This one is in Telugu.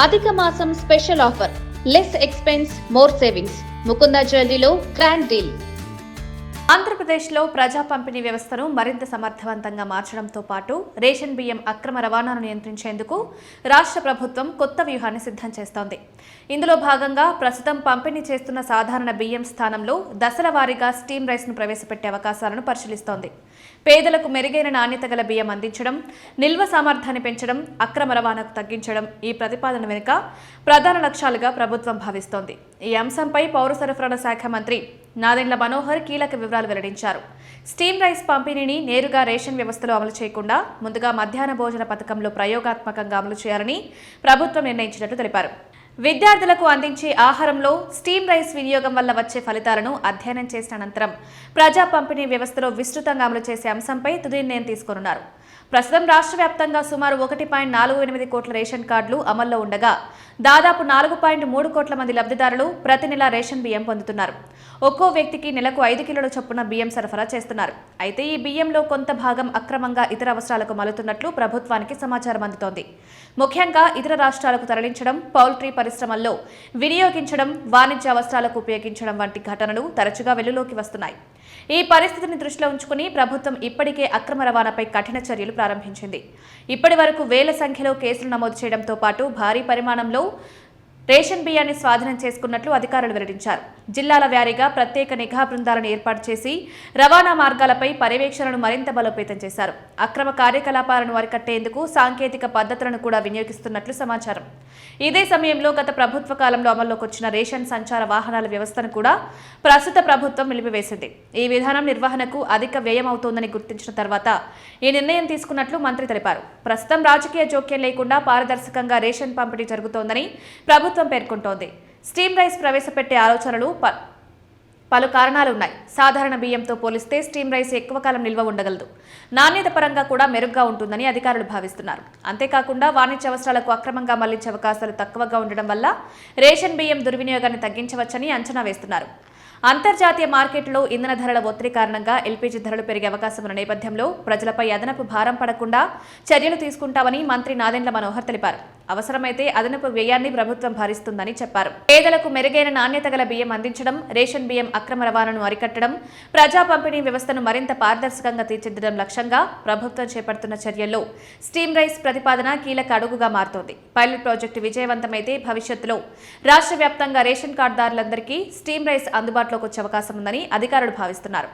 అధిక మాసం special offer, less expense more savings. Mukunda జ్యువెలరీలో గ్రాండ్ డీల్. ఆంధ్రప్రదేశ్లో ప్రజా పంపిణీ వ్యవస్థను మరింత సమర్థవంతంగా మార్చడంతో పాటు రేషన్ బియ్యం అక్రమ రవాణాను నియంత్రించేందుకు రాష్ట్ర ప్రభుత్వం కొత్త వ్యూహాన్ని సిద్ధం చేస్తోంది. ఇందులో భాగంగా ప్రస్తుతం పంపిణీ చేస్తున్న సాధారణ బియ్యం స్థానంలో దశల వారీగా స్టీమ్ రైస్ను ప్రవేశపెట్టే అవకాశాలను పరిశీలిస్తోంది. పేదలకు మెరుగైన నాణ్యత గల బియ్యం అందించడం, నిల్వ సామర్థ్యాన్ని పెంచడం, అక్రమ రవాణాకు తగ్గించడం ఈ ప్రతిపాదన వెనుక ప్రధాన లక్ష్యాలుగా ప్రభుత్వం భావిస్తోంది. ఈ అంశంపై పౌర సరఫరాల శాఖ మంత్రి నాదెండ్ల మనోహర్ కీలక వివరాలు వెల్లడించారు. స్టీమ్ రైస్ పంపిణీని నేరుగా రేషన్ వ్యవస్థలో అమలు చేయకుండా ముందుగా మధ్యాహ్న భోజన పథకంలో ప్రయోగాత్మకంగా అమలు చేయాలని ప్రభుత్వం నిర్ణయించినట్లు తెలిపారు. విద్యార్థులకు అందించే ఆహారంలో స్టీమ్ రైస్ వినియోగం వల్ల వచ్చే ఫలితాలను అధ్యయనం చేసిన అనంతరం ప్రజా పంపిణీ వ్యవస్థలో విస్తృతంగా అమలు చేసే అంశంపై తుది నిర్ణయం తీసుకోనున్నారు. ప్రస్తుతం రాష్ట్ర వ్యాప్తంగా సుమారు 1.48 కోట్ల రేషన్ కార్డులు అమల్లో ఉండగా దాదాపు 4.3 కోట్ల మంది లబ్ధిదారులు ప్రతి నెల రేషన్ బియ్యం పొందుతున్నారు. ఒక్కో వ్యక్తికి నెలకు 5 కిలోల చొప్పున బియ్యం సరఫరా చేస్తున్నారు. అయితే ఈ బియ్యంలో కొంత భాగం అక్రమంగా ఇతర అవసరాలకు మలుతున్నట్లు ప్రభుత్వానికి సమాచారం అందుతోంది. ముఖ్యంగా ఇతర రాష్ట్రాలకు తరలించడం, పౌల్ట్రీ పరిశ్రమల్లో వినియోగించడం, వాణిజ్య అవసరాలకు ఉపయోగించడం వంటి ఘటనలు తరచుగా వెలుగులోకి వస్తున్నాయి. ఈ పరిస్థితిని దృష్టిలో ఉంచుకుని ప్రభుత్వం ఇప్పటికే అక్రమ రవాణాపై కఠిన చర్యలు ప్రారంభించింది. ఇప్పటి వరకు వేల సంఖ్యలో కేసులు నమోదు చేయడంతో పాటు భారీ పరిమాణంలో రేషన్ బియ్యాన్ని స్వాధీనం చేసుకున్నట్లు అధికారులు వెల్లడించారు. జిల్లాల వారీగా ప్రత్యేక నిఘా బృందాలను ఏర్పాటు చేసి రవాణా మార్గాలపై పర్యవేక్షణను మరింత బలోపేతం చేశారు. అక్రమ కార్యకలాపాలను అరికట్టేందుకు సాంకేతిక పద్ధతులను కూడా వినియోగిస్తున్నట్లు సమాచారం. ఇదే సమయంలో గత ప్రభుత్వ కాలంలో అమల్లోకి వచ్చిన రేషన్ సంచార వాహనాల వ్యవస్థను కూడా ప్రస్తుత ప్రభుత్వం నిలిపివేసింది. ఈ విధానం నిర్వహణకు అధిక వ్యయం అవుతోందని గుర్తించిన తర్వాత ఈ నిర్ణయం తీసుకున్నట్లు మంత్రి తెలిపారు. ప్రస్తుతం రాజకీయ జోక్యం లేకుండా పారదర్శకంగా రేషన్ పంపిణీ జరుగుతోందని ప్రభుత్వం పేర్కొంటోంది. స్టీమ్ రైస్ ప్రవేశపెట్టే ఆలోచనలు పలు కారణాలున్నాయి. సాధారణ బియ్యంతో పోలిస్తే స్టీమ్ రైస్ ఎక్కువ కాలం నిల్వ ఉండగలదు. నాణ్యత పరంగా కూడా మెరుగ్గా ఉంటుందని అధికారులు భావిస్తున్నారు. అంతేకాకుండా వాణిజ్య అవసరాలకు అక్రమంగా మళ్లించే అవకాశాలు తక్కువగా ఉండడం వల్ల రేషన్ బియ్యం దుర్వినియోగాన్ని తగ్గించవచ్చని అంచనా వేస్తున్నారు. అంతర్జాతీయ మార్కెట్లో ఇంధన ధరల ఒత్తిడి కారణంగా ఎల్పీజీ ధరలు పెరిగే అవకాశం ఉన్న నేపథ్యంలో ప్రజలపై అదనపు భారం పడకుండా చర్యలు తీసుకుంటామని మంత్రి నాదెండ్ల మనోహర్ తెలిపారు. అవసరమైతే అదనపు వ్యయాన్ని ప్రభుత్వం భరిస్తుందని చెప్పారు. పేదలకు మెరుగైన నాణ్యత గల బియ్యం అందించడం, రేషన్ బియ్యం అక్రమ రవాణాను అరికట్టడం, ప్రజా పంపిణీ వ్యవస్థను మరింత పారదర్శకంగా తీర్చిదిద్దడం లక్ష్యంగా ప్రభుత్వం చేపడుతున్న చర్యల్లో స్టీమ్ రైస్ ప్రతిపాదన కీలక అడుగుగా మారుతోంది. పైలట్ ప్రాజెక్టు విజయవంతమైతే భవిష్యత్తులో రాష్ట్ర వ్యాప్తంగా రేషన్ కార్డుదారులందరికీ స్టీమ్ రైస్ అందుబాటులోకి వచ్చే అవకాశం ఉందని అధికారులు భావిస్తున్నారు.